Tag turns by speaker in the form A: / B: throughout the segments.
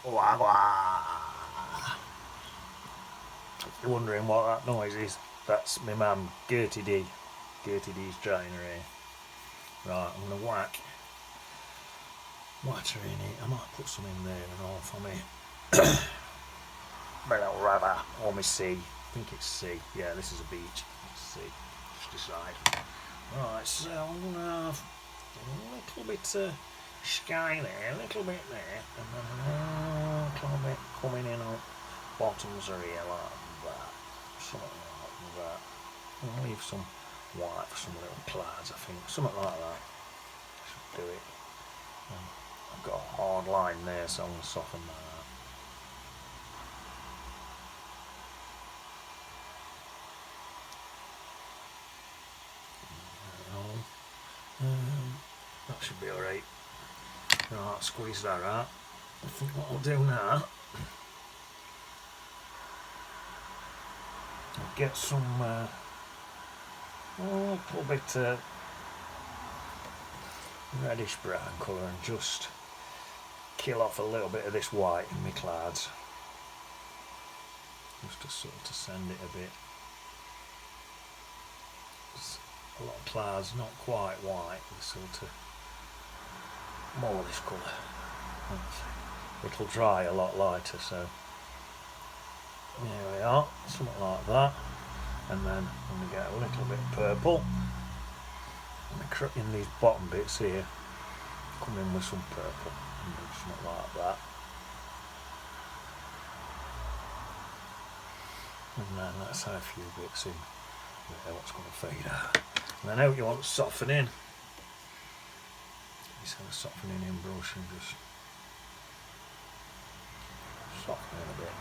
A: Wah, wah. If you're wondering what that noise is, that's my mum, Gertie D. Gertie D's drying her hair. Right, I'm going to whack water in it. I might put some in there and all for me. My little river, or my sea. I think it's sea. Yeah, this is a beach. It's sea. Just decide. Right, so I'm going to have a little bit of sky there, a little bit there, and then a little bit coming in on bottoms are here like that. Something like that. I'll leave some white for some little clouds, I think. Something like that. Should do it. I've got a hard line there, so I'm going to soften that out. That should be alright. Right, squeeze that out. I think what I'll do now, I'll get some a little bit reddish brown colour and just kill off a little bit of this white in my clouds. Just to sort of send it a bit. A lot of clouds, not quite white, sort of more of this colour. It'll dry a lot lighter, so there we are, something like that. And then I'm going to get a little bit of purple in these bottom bits here, come in with some purple and do something like that. And then let's have a few bits in there, what's going to fade out. And then out you want to soften in. Just have a softening in brush and just soften in a bit.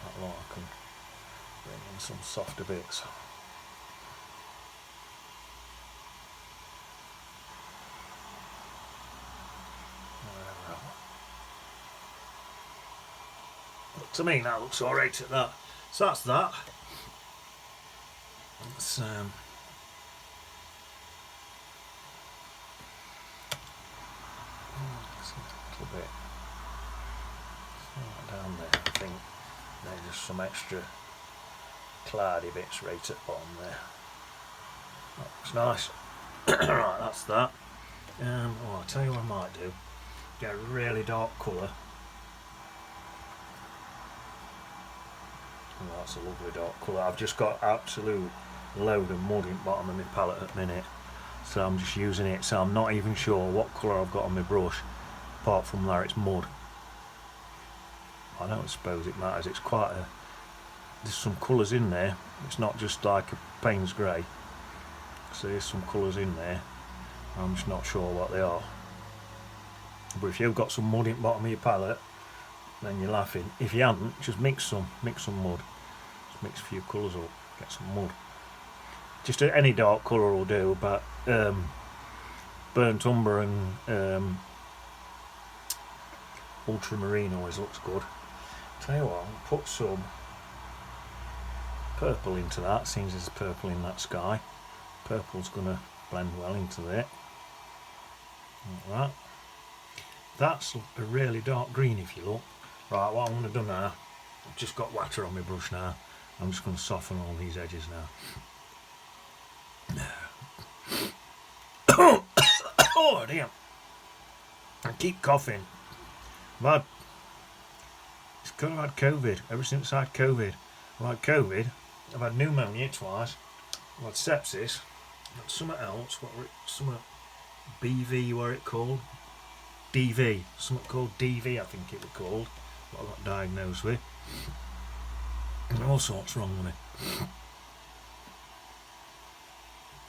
A: That lot I can bring in some softer bits. But to me that looks alright at that. So that's that. Let's a little bit down there, I think. There's just some extra cloudy bits right at the bottom there. That looks nice. Right, that's that. I'll tell you what I might do. Get a really dark colour. Oh, that's a lovely dark colour. I've just got absolute load of mud in the bottom of my palette at the minute, so I'm just using it, so I'm not even sure what colour I've got on my brush apart from that it's mud. I don't suppose it matters. It's quite a, there's some colours in there, it's not just like a Payne's grey, so there's some colours in there. I'm just not sure what they are, but if you've got some mud in the bottom of your palette, then you're laughing. If you haven't, just mix some mud, just mix a few colours up, get some mud. Just any dark colour will do, but burnt umber and ultramarine always looks good. Tell you what, I'll put some purple into that, seeing as there's purple in that sky. Purple's going to blend well into it. Like that. That's a really dark green if you look. Right, what I'm going to do now, I've just got water on my brush now. I'm just going to soften all these edges now. Oh dear. I keep coughing. It's because I've had COVID. Ever since I had COVID. I've had COVID, I've had pneumonia twice, I've had sepsis, I've had something else, something BV, what it called? DV, something called DV I think it was called, what I got diagnosed with. And all sorts wrong with me.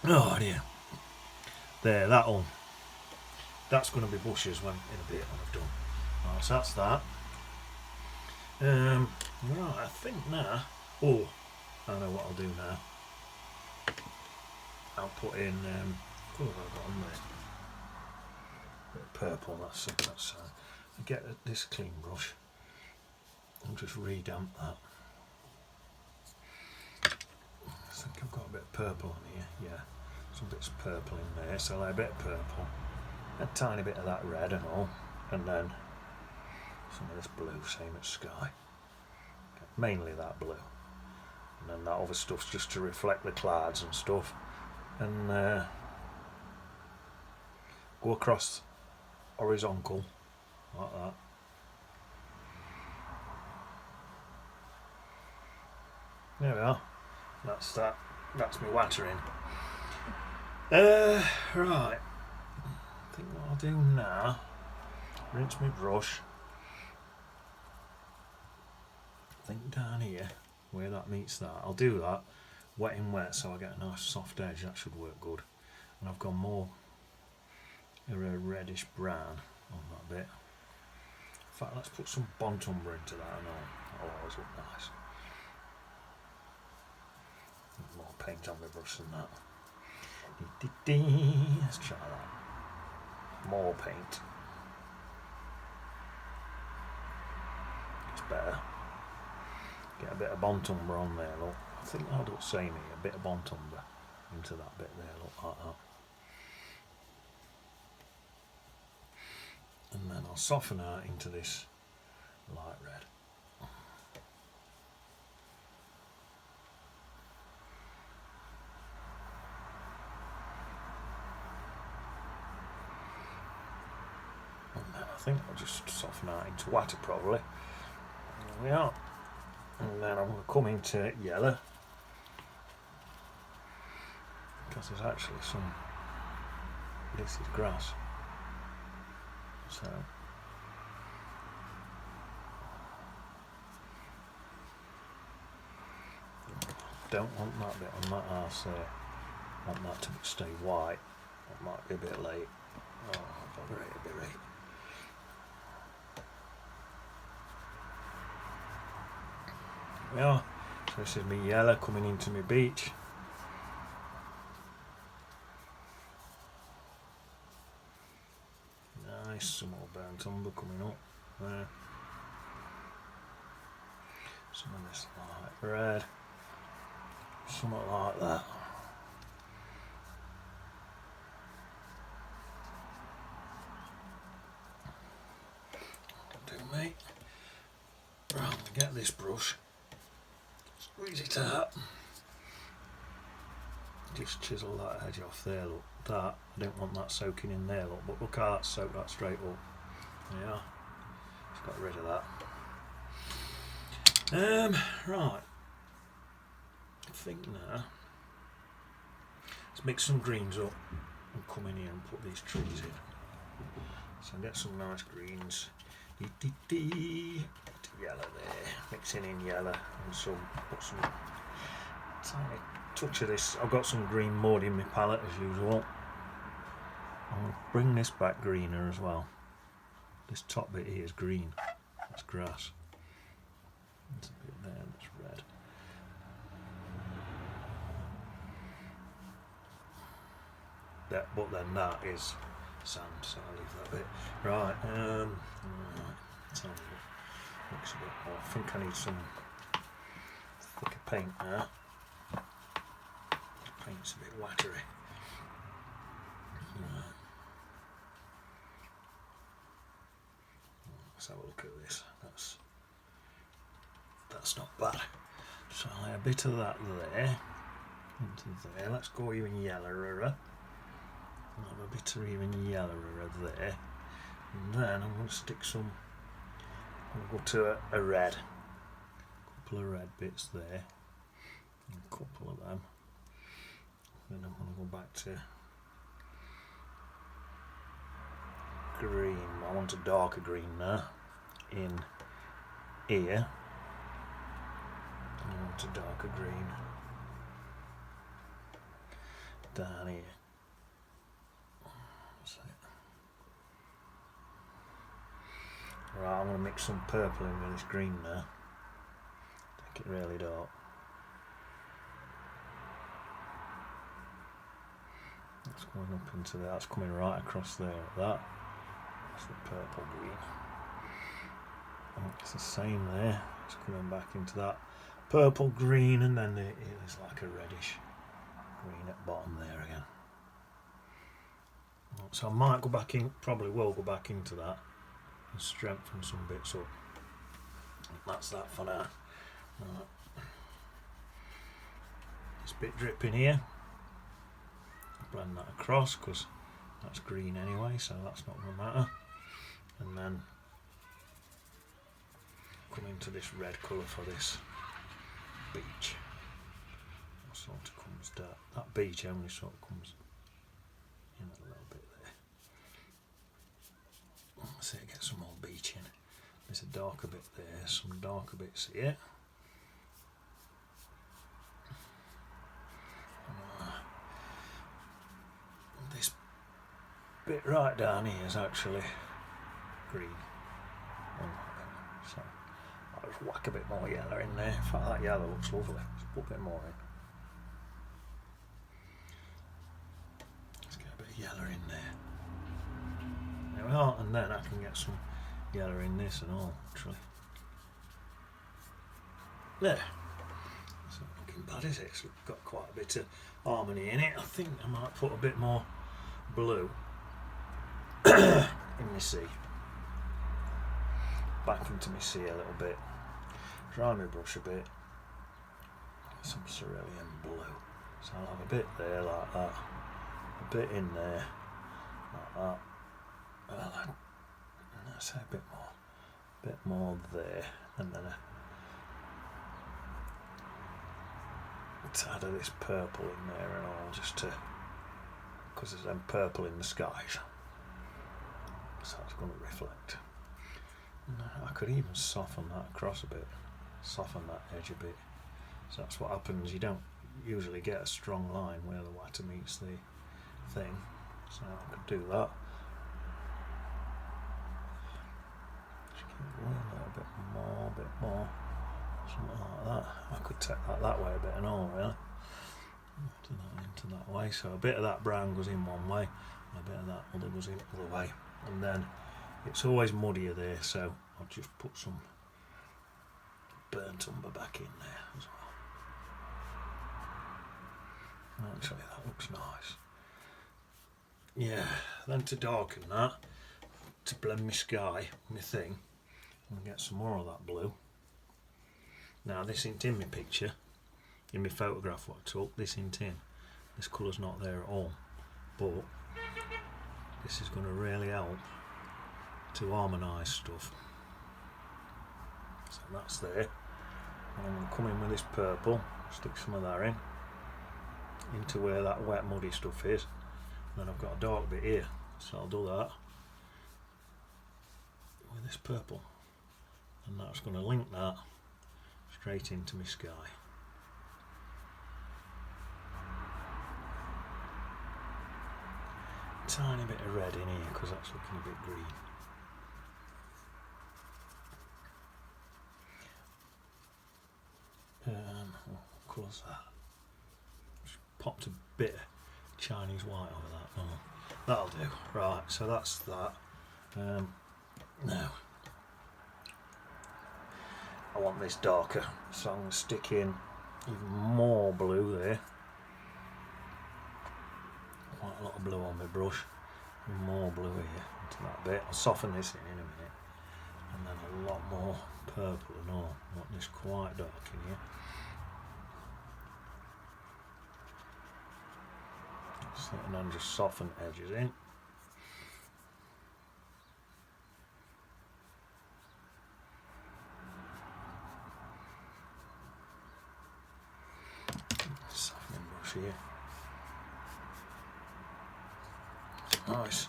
A: Oh dear. There, that's going to be bushes in a bit when I've done. Right, so that's that. Right, I think now, I know what I'll do now. I'll put in, what have I got on there? A bit of purple, that's I'll get this clean brush and just redamp that. I think I've got a bit of purple on here, yeah. Some bits of purple in there, so I'll add a bit of purple. a tiny bit of that red and all, and then some of this blue, same as sky. Mainly that blue, and then that other stuff's just to reflect the clouds and stuff, and go across horizontal like that. There we are. That's that. That's me watering. Right. I think what I'll do now, rinse my brush. I think down here, where that meets that, I'll do that, wet in wet, so I get a nice soft edge. That should work good. And I've gone more a reddish brown on that bit. In fact, let's put some Bont Umber into that and all. That'll always look nice. More paint on my brush than that. Let's try that. More paint. It's better. Get a bit of Bont Umber on there, look. I think that'll look samey, a bit of Bont Umber into that bit there, look like that. And then I'll soften out into this light red. And then I think I'll just soften out into water probably. There we are. And then I'm going to come into yellow, because there's actually some, this is grass, so don't want that bit on that arse there. I want that to stay white. That might be a bit late. Oh, bugger it, a bit late. Yeah, so this is me yellow coming into my beach. Nice, some more burnt umber coming up there. Some of this light red, something like that. That'll do, mate. Right, I'm gonna get this brush. Squeeze it out. Just chisel that edge off there, look. That, I don't want that soaking in there, look. But look how that soaked that straight up. Yeah, just got rid of that. Right. I think now, let's mix some greens up and come in here and put these trees in. So get some nice greens. Yellow there, mixing in yellow and some, put some tiny touch of this. I've got some green mud in my palette as usual. I'm going to bring this back greener as well. This top bit here is green, that's grass. There's a bit there that's red. But then that is sand, so I'll leave that bit. Right, right. Let's have a look. Looks a bit more. I think I need some thicker paint now. The paint's a bit watery. Right. Let's have a look at this. That's not bad. So I'll add a bit of that there into there. Let's go even yellower. I'll have a bit of even yellower there. And then I'm going to stick some. We'll go to a red, a couple of red bits there, a couple of them, then I'm going to go back to green. I want a darker green now, in here, and I want a darker green down here. Right, I'm going to mix some purple in with this green now. Take it really dark. That's going up into there. That's coming right across there like that. That's the purple green. And it's the same there. It's coming back into that purple green, and then it is like a reddish green at the bottom there again. So I might go back in, probably will go back into that and strengthen some bits up. That's that for now. This bit dripping here, blend that across because that's green anyway, so that's not going to matter. And then come into this red colour for this beach. That sort of comes down. That beach only sort of comes in a little bit there. Let's see, get some more beach in. There's a darker bit there, some darker bits here. This bit right down here is actually green. So I'll just whack a bit more yellow in there. In fact, that yellow looks lovely. Let's put a bit more in. Let's get a bit of yellow in there. There we are, and then I can get some yellow in this and all, actually. There. It's not looking bad, is it? It's got quite a bit of harmony in it. I think I might put a bit more blue in my sea. Back into my sea a little bit. Dry my brush a bit. Some cerulean blue. So I'll have a bit there like that. A bit in there like that. And let's say a bit more there, and then a tad of this purple in there and all, just to, because there's then purple in the skies, so it's going to reflect. And I could even soften that across a bit, soften that edge a bit. So that's what happens. You don't usually get a strong line where the water meets the thing, so I could do that. A bit more, something like that. I could take that way a bit and all, really. Do that into that way. So a bit of that brown goes in one way, and a bit of that other goes in the other way. And then it's always muddier there, so I'll just put some burnt umber back in there as well. Actually, that looks nice. Yeah, then to darken that, to blend my sky, my thing, and get some more of that blue. Now this ain't in my picture, in my photograph what I took, this ain't in. This colour's not there at all, but this is going to really help to harmonise stuff. So that's there. And I'm going to come in with this purple, stick some of that in, into where that wet muddy stuff is. Then I've got a dark bit here, so I'll do that with this purple, and that's going to link that straight into my sky. Tiny bit of red in here because that's looking a bit green. What colour's that? Just popped a bit of Chinese white over that. Oh, that'll do. Right, so that's that. Now I want this darker, so I'm going to stick in even more blue there. Quite a lot of blue on my brush. And more blue here into that bit. I'll soften this in a minute. And then a lot more purple and all. I want this quite dark in here. And then just soften edges in. Softening brush here. Nice.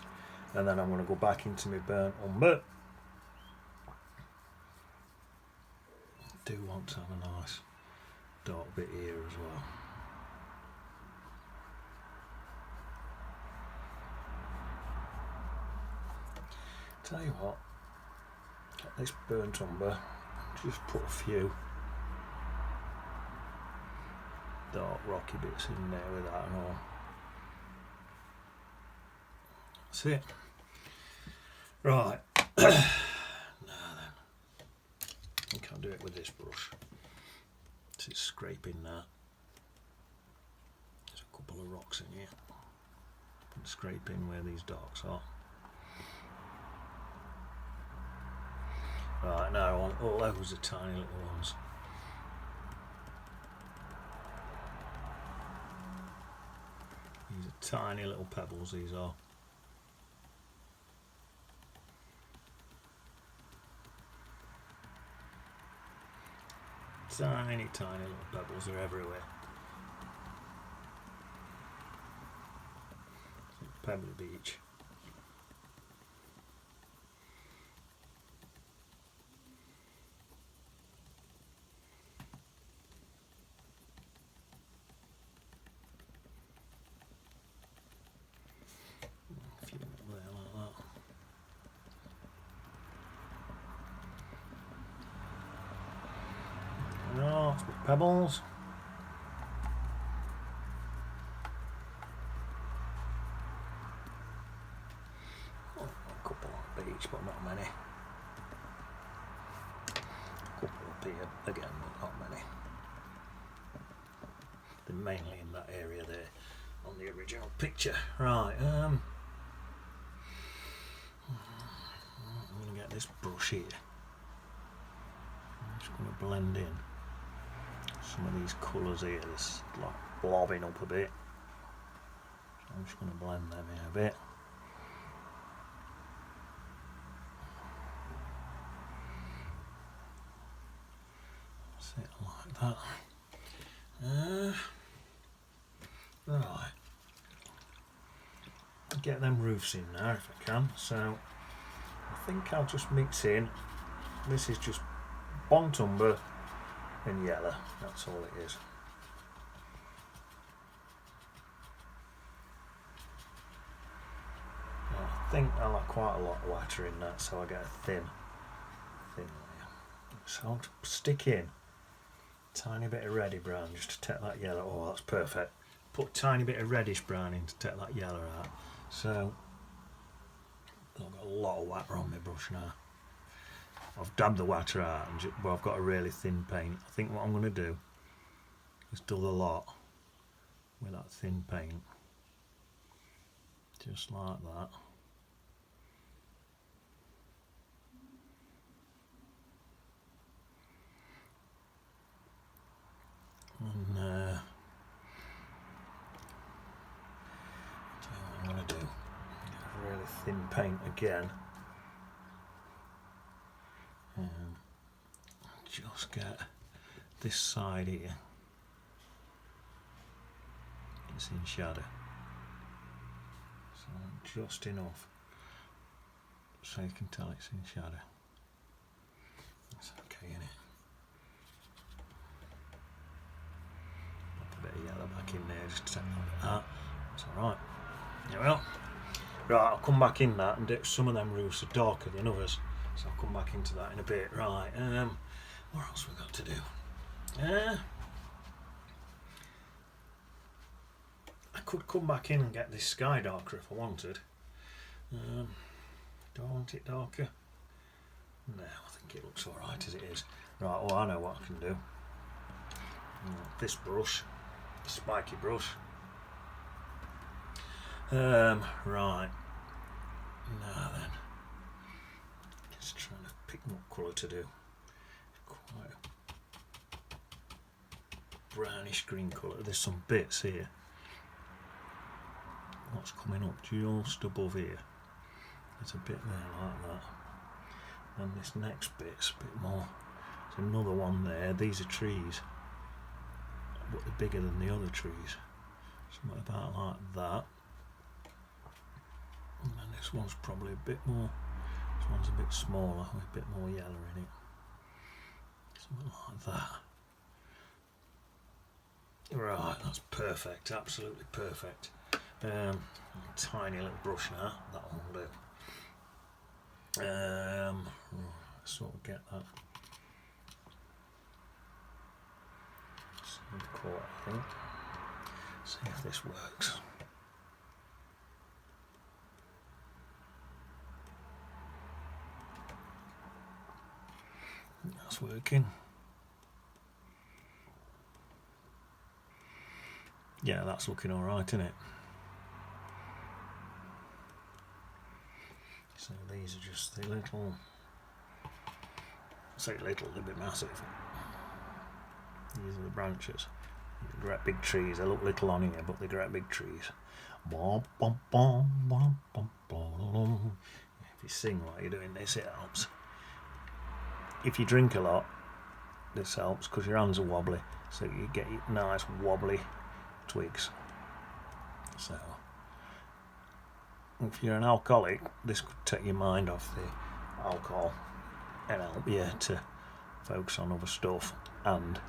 A: And then I'm going to go back into my burnt umber. Do want to have a nice dark bit here as well. Tell you what, get this burnt umber, just put a few dark rocky bits in there with that and all. That's it. Right, now then, I think I'll do it with this brush. So it's scraping that. There's a couple of rocks in here. scrape in where these darks are. Right, now I want all those are tiny little ones. These are tiny little pebbles, these are. Tiny little pebbles are everywhere. Pebble Beach. A few there like that. No, it's with pebbles. Oh, a couple on the beach, but not many. A couple up here again, but not many. They're mainly in that area there on the original picture. Right, I'm going to get this brush here. I'm just going to blend in some of these colours here. This like blobbing up a bit. So I'm just going to blend them in a bit. Sit like that. Right. Get them roofs in now if I can. So I think I'll just mix in. This is just burnt umber and yellow. That's all it is. I think I'll have quite a lot of water in that, so I get a thin layer. So I'll stick in a tiny bit of reddy brown just to take that yellow. Oh, that's perfect. Put a tiny bit of reddish brown in to take that yellow out. So I've got a lot of water on my brush now. I've dabbed the water out, and but I've got a really thin paint. I think what I'm going to do is do the lot with that thin paint, just like that. And tell you what I'm going to do. Get a really thin paint again. Just get this side here. It's in shadow. So just enough so you can tell it's in shadow. That's okay, isn't it? Put a bit of yellow back in there just to take that bit out. That's alright. Yeah, well. Right, I'll come back in that, and some of them roofs are darker than others. So I'll come back into that in a bit. Right, what else we got to do? I could come back in and get this sky darker if I wanted. Do I want it darker? No, I think it looks alright as it is. Right, well I know what I can do. This brush, the spiky brush. Right, now then. Just trying to pick what colour to do. Quite a brownish green colour. There's some bits here. What's coming up just above here? There's a bit there like that. And this next bit's a bit more. There's another one there. These are trees, but they're bigger than the other trees. Something about like that. And then this one's probably a bit more. This one's a bit smaller with a bit more yellow in it. Something like that. Right, that's perfect, absolutely perfect. Tiny little brush now, that one will do. Sort of get that. Same colour, I think. See if this works. That's working. Yeah, that's looking alright, isn't it? So these are just the little, I say little, they'll be massive. These are the branches. Great big trees. They look little on here, but they're great big trees. If you sing while you're doing this, it helps. If you drink a lot, this helps because your hands are wobbly, so you get nice wobbly twigs. So if you're an alcoholic, this could take your mind off the alcohol and help you to focus on other stuff, and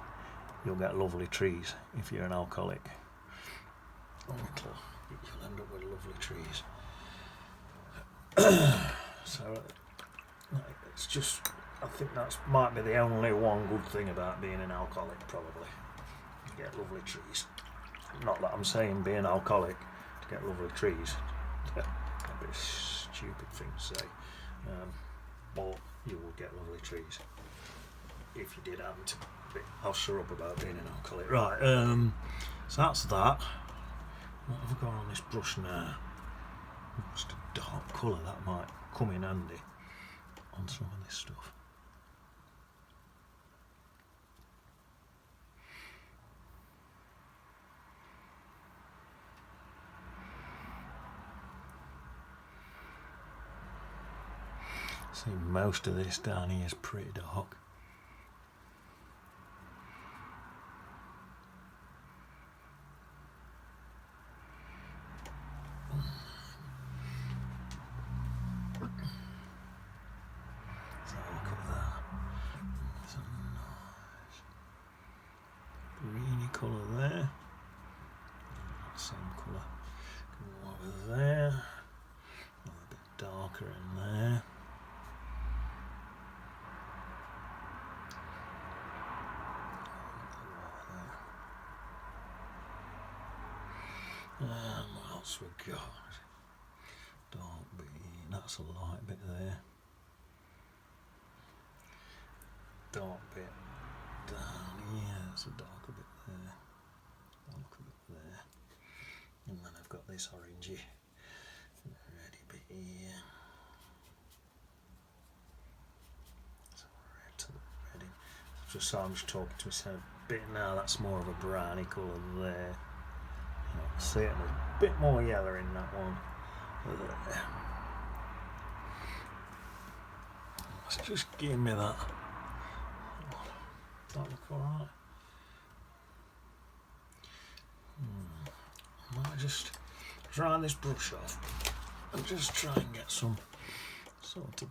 A: you'll get lovely trees if you're an alcoholic. You'll end up with lovely trees. So it's just, I think that might be the only one good thing about being an alcoholic, probably. You get lovely trees. Not that I'm saying being alcoholic to get lovely trees. That'd be a stupid thing to say. But you will get lovely trees if you did happen to be. I'll shut up about being an alcoholic. Right, so that's that. What have I got on this brush now? Just a dark colour, that might come in handy on some of this stuff. See, most of this down here is pretty dark. Greeny colour there, same colour, go over there, a bit darker in there. And what else we got? Dark bit, that's a light bit there. Dark bit down here, there's a darker bit there, darker bit there, and then I've got this orangey reddy bit here. So red to the reddy. Just so I'm just talking to myself a bit now, that's more of a browny colour there. You know, see it, and there's a bit more yellow in that one. There. Let's just give me that. That look alright. I might just dry this brush off and just try and get some sort of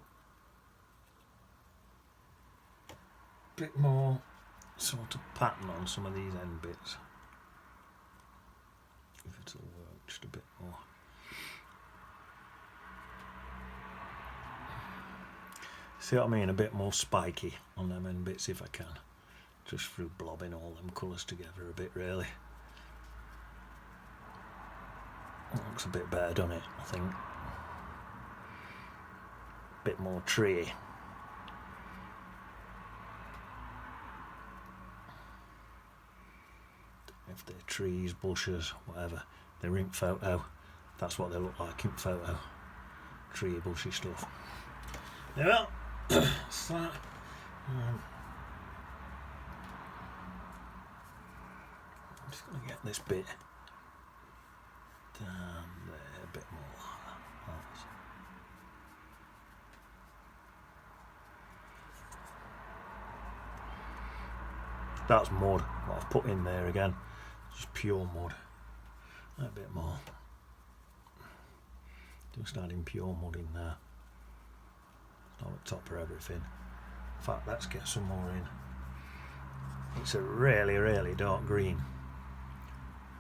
A: bit more sort of pattern on some of these end bits. If it'll work just a bit more. See what I mean? A bit more spiky on them end bits if I can. Just through blobbing all them colours together a bit, really. It looks a bit better, doesn't it? I think. Bit more treey. If they're trees, bushes, whatever, they're in photo. That's what they look like in photo. Tree, bushy stuff. Yeah, that's that. I'm just going to get this bit down there a bit more. That's mud, what I've put in there again. Just pure mud. A bit more. Just adding pure mud in there. Not at the top of everything. In fact, let's get some more in. It's a really, really dark green.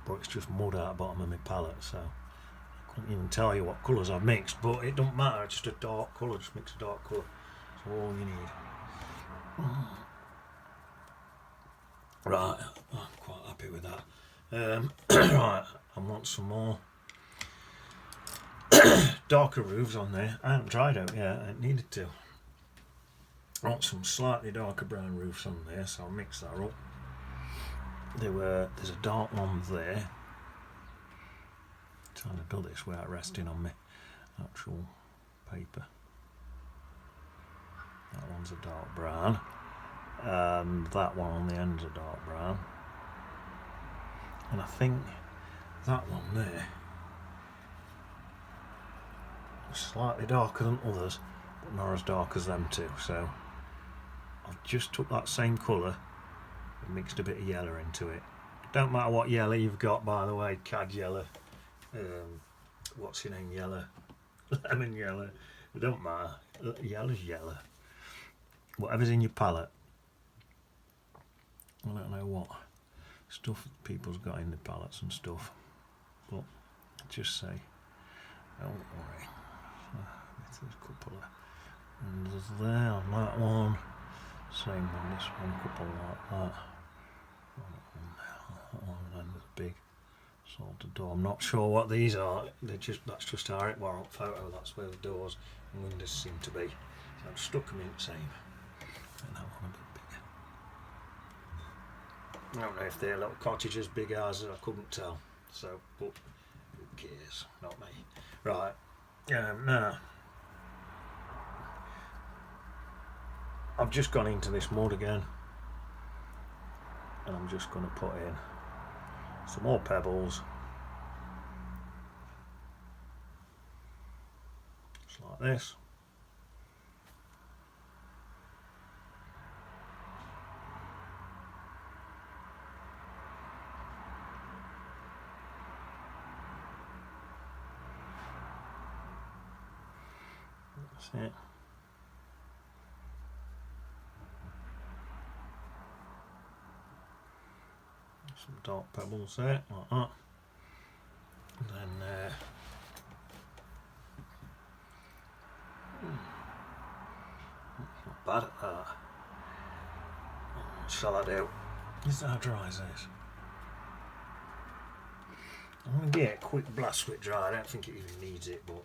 A: But it's just mud out the bottom of my palette, so I couldn't even tell you what colours I've mixed, but it don't matter, it's just a dark colour, just mix a dark colour. That's all you need. Right, I'm quite happy with that. Right, I want some more darker roofs on there. I haven't tried out yet, I needed to. I want some slightly darker brown roofs on there, so I'll mix that up. There's a dark one there. I'm trying to do this without resting on my actual paper. That one's a dark brown, and that one on the end's a dark brown, and I think that one there is slightly darker than others, but not as dark as them two. So I've just took that same colour and mixed a bit of yellow into it. Don't matter what yellow you've got, by the way, cad yellow, what's your name, yellow, lemon yellow, it don't matter, yellow's yellow. Whatever's in your palette. I don't know what stuff people's got in the palettes and stuff, but just say, don't worry. There's a couple of, and there's there on that one, same on this one, couple like that. That one, and then there's a big sort of door. I'm not sure what these are. That's just our warrant photo. That's where the doors and windows seem to be. So I've stuck them in the same. And that one a bit bigger. I don't know if they're little cottages, big houses. I couldn't tell. So, but who cares? Not me. Right. Now I've just gone into this mud again, and I'm just going to put in some more pebbles, just like this. That's it. Some dark pebbles there, like that. And then not bad at that. What shall I do? Is that how dry is this? I'm going to get a quick blast with it dry. I don't think it even needs it, but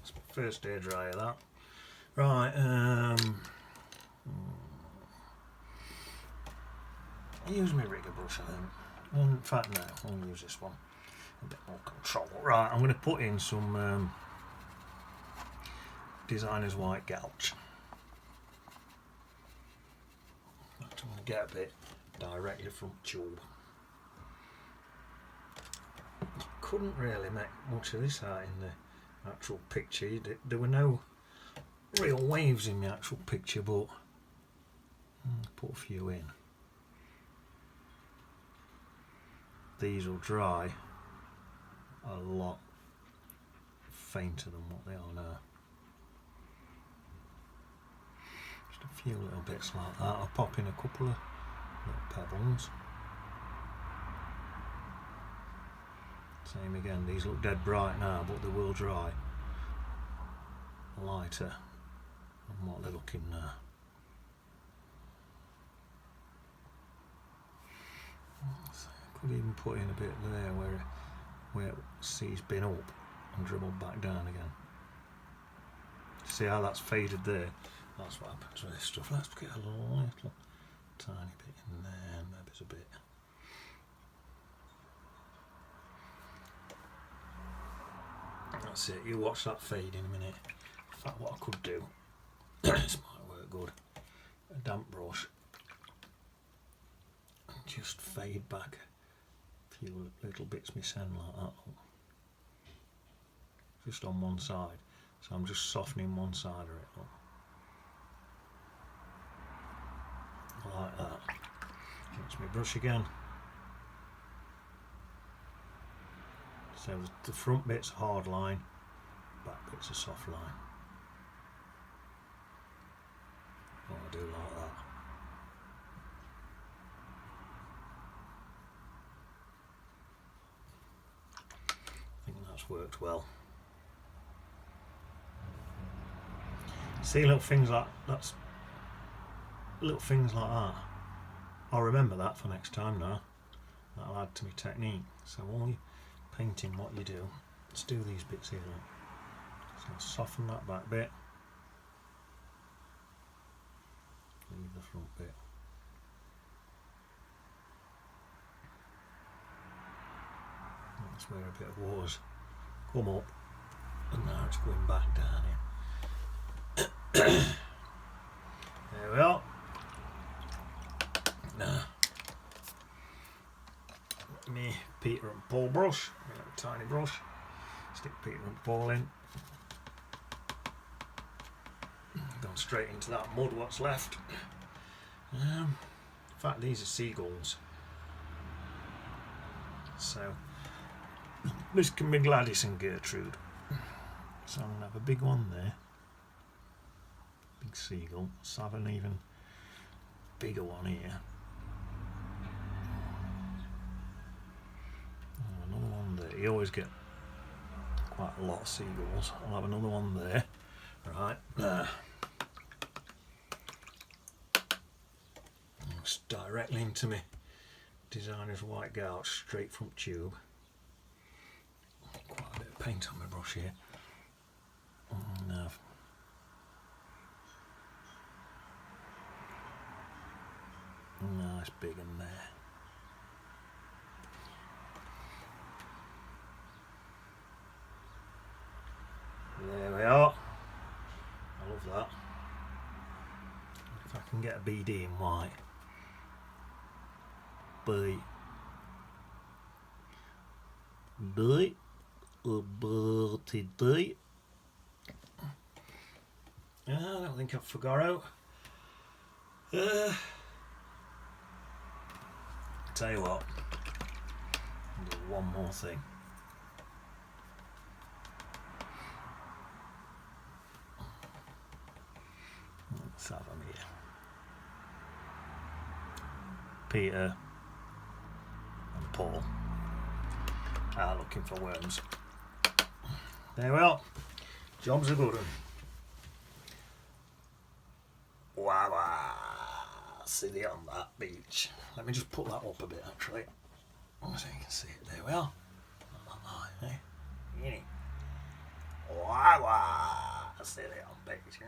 A: it's my first day dry of that. Right, I use my rigger brush, I think. In fact, no, I'll use this one. A bit more control. Right, I'm going to put in some Designer's White Gouache. I'm going to get a bit directly from tube. Couldn't really make much of this out in the actual picture. There were no real waves in the actual picture, but put a few in. These will dry a lot fainter than what they are now. Just a few little bits like that. I'll pop in a couple of little pebbles. Same again, these look dead bright now, but they will dry lighter than what they're looking now. Could even put in a bit there where it sees been up and dribbled back down again. See how that's faded there? That's what happens with this stuff. Let's get a little tiny bit in there, maybe it's a bit. That's it, you watch that fade in a minute. In fact, what I could do, this might work good, a damp brush, and just fade back a few little bits missing like that, just on one side. So I'm just softening one side of it, look. Like that. That's my brush again. So the front bit's a hard line, back bit's a soft line. What I do like that. I think that's worked well. See little things like that. I'll remember that for next time now. That'll add to my technique. So all you painting, what you do, let's do these bits here. Look. So I'll soften that back bit. Leave the front bit. That's where a bit of water's come up, and now it's going back down here. There we are. Now, me Peter and Paul brush, a tiny brush. Stick Peter and Paul in. Gone straight into that mud. What's left? In fact, these are seagulls. So this can be Gladys and Gertrude. So I'm gonna have a big one there. Big seagull. Let's have an even bigger one here. Another one there. You always get quite a lot of seagulls. I'll have another one there. Right. It's directly into me designer's white gouache straight from tube. Quite a bit of paint on my brush here. Nice big in there. There we are. I love that. If I can get a BD in white. B. I don't think I've forgot out. Tell you what, I'll do one more thing. Let's have them here. Peter and Paul are looking for worms. There we are. Job's a good one. Wow, silly on that beach. Let me just put that up a bit actually, so you can see it. There we are. Wow, silly on beach.